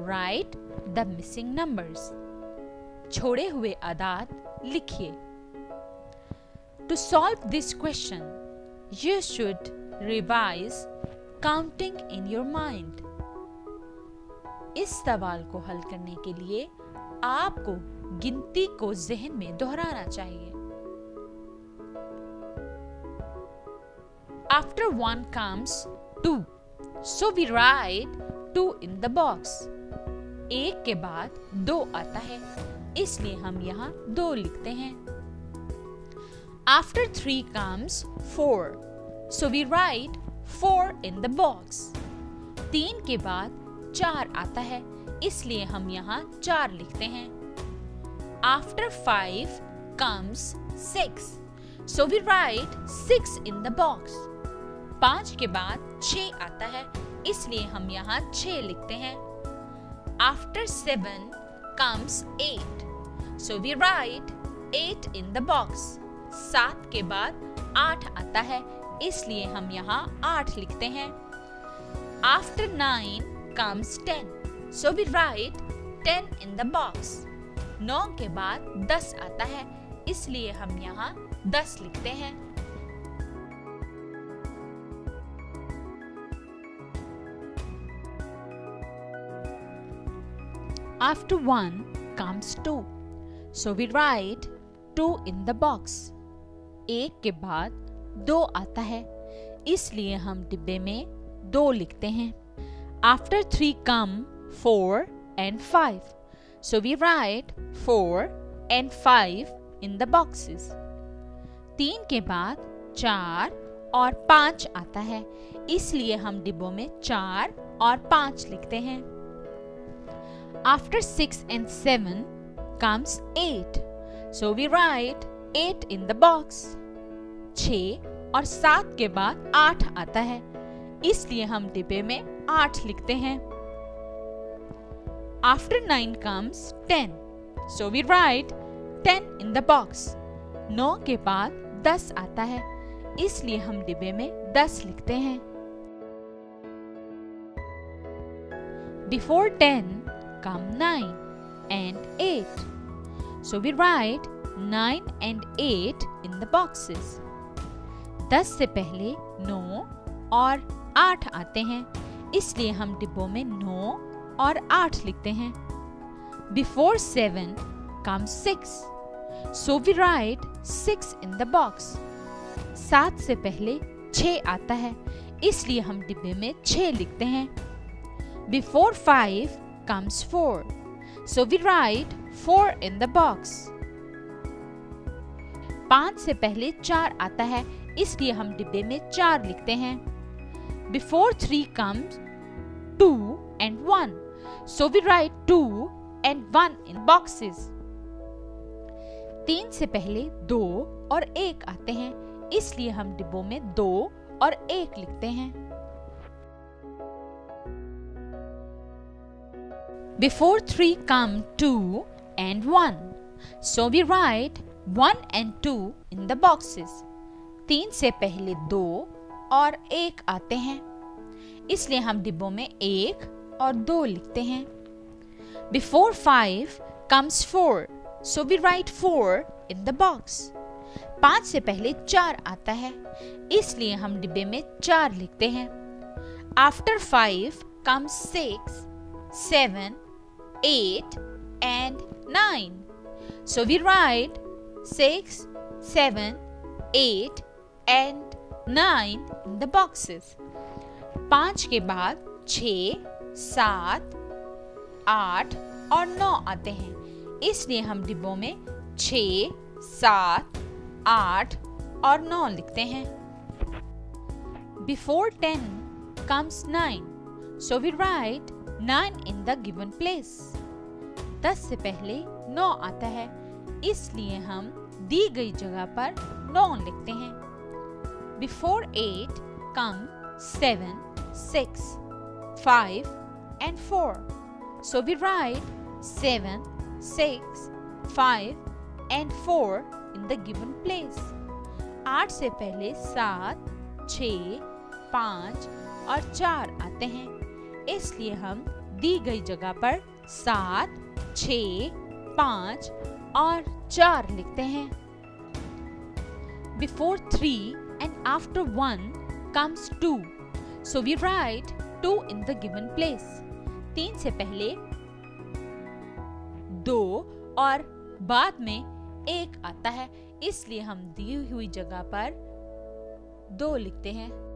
Write the missing numbers. छोड़े हुए अदाद लिखिए. To solve this question, you should revise counting in your mind. इस सवाल को हल करने के लिए आपको गिनती को ज़हन में दोहराना चाहिए. After 1 comes 2, so we write 2 in the box. 1 के बाद 2 आता है, इसलिए हम यहाँ 2 लिखते हैं. After 3 comes 4, so we write 4 in the box. 3 के बाद 4 आता है, इसलिए हम यहाँ 4 लिखते हैं. After 5 comes 6, so we write 6 in the box. 5 के बाद 6 आता है, इसलिए हम यहाँ 6 लिखते हैं. After 7 comes 8, so we write 8 in the box. 7 के बाद 8 आता है, इसलिए हम यहाँ 8 लिखते हैं. After 9 comes 10, so we write 10 in the box. 9 के बाद 10 आता है, इसलिए हम यहाँ 10 लिखते हैं. After 1 comes 2, so we write 2 in the box. 1 के बाद 2 आता है, इसलिए हम डिब्बे में 2 लिखते हैं. After 3 come 4 and 5, so we write 4 and 5 in the boxes. 3 के बाद 4 और 5 आता है, इसलिए हम डिब्बों में 4 और 5 लिखते हैं. After 6 and 7 comes 8, so we write 8 in the box. 6 और 7 के बाद 8 आता है, इसलिए हम डिब्बे में 8 लिखते हैं. After 9 comes 10, so we write 10 in the box. 9 के बाद 10 आता है, इसलिए हम डिब्बे में 10 लिखते हैं. Before 10 come 9 and 8, so we write 9 and 8 in the boxes. 10 से पहले 9 और 8 आते हैं, इसलिए हम डिब्बों में 9 और 8 लिखते हैं. Before 7 comes 6, so we write 6 in the box. 7 से पहले 6 आता है, इसलिए हम डिब्बे में 6 लिखते हैं. Before 5 comes 4, so we write 4 in the box. 5 से पहले 4 आता है, इसलिए हम डिब्बे में 4 लिखते हैं. Before 3 comes 2 and 1, so we write 2 and 1 in boxes. 3 से पहले 2 और 1 आते हैं, इसलिए हम डिब्बों में 2 और 1 लिखते हैं. Before 3 come 2 and 1, so we write 1 and 2 in the boxes. 3 से पहले 2 और 1 आते हैं, इसलिए हम डिब्बों में 1 और 2 लिखते हैं. Before 5 comes 4, so we write 4 in the box. 5 से पहले 4 आता है, इसलिए हम डिब्बे में 4 लिखते हैं. After 5 comes 6, 7, 8 and 9, so we write 6, 7, 8 and 9 in the boxes. 5 के बाद 6, 7, 8 और 9 आते हैं, इसलिए हम डिब्बों में 6, 7, 8 और 9 लिखते हैं. Before 10 comes 9, so we write 9 in the given place. 10 से पहले 9 आता है, इसलिए हम दी गई जगह पर 9 लिखते हैं. Before 8 come 7, 6, 5 and 4. So we write 7, 6, 5 and 4 in the given place. 8 से पहले 7, 6, 5 और 4 आते हैं, इसलिए हम दी गई जगह पर 7, 6, 5 और 4 लिखते हैं। Before 3 and after 1 comes 2. So we write 2 in the given place. 3 से पहले 2 और बाद में 1 आता है, इसलिए हम दी हुई जगह पर 2 लिखते हैं।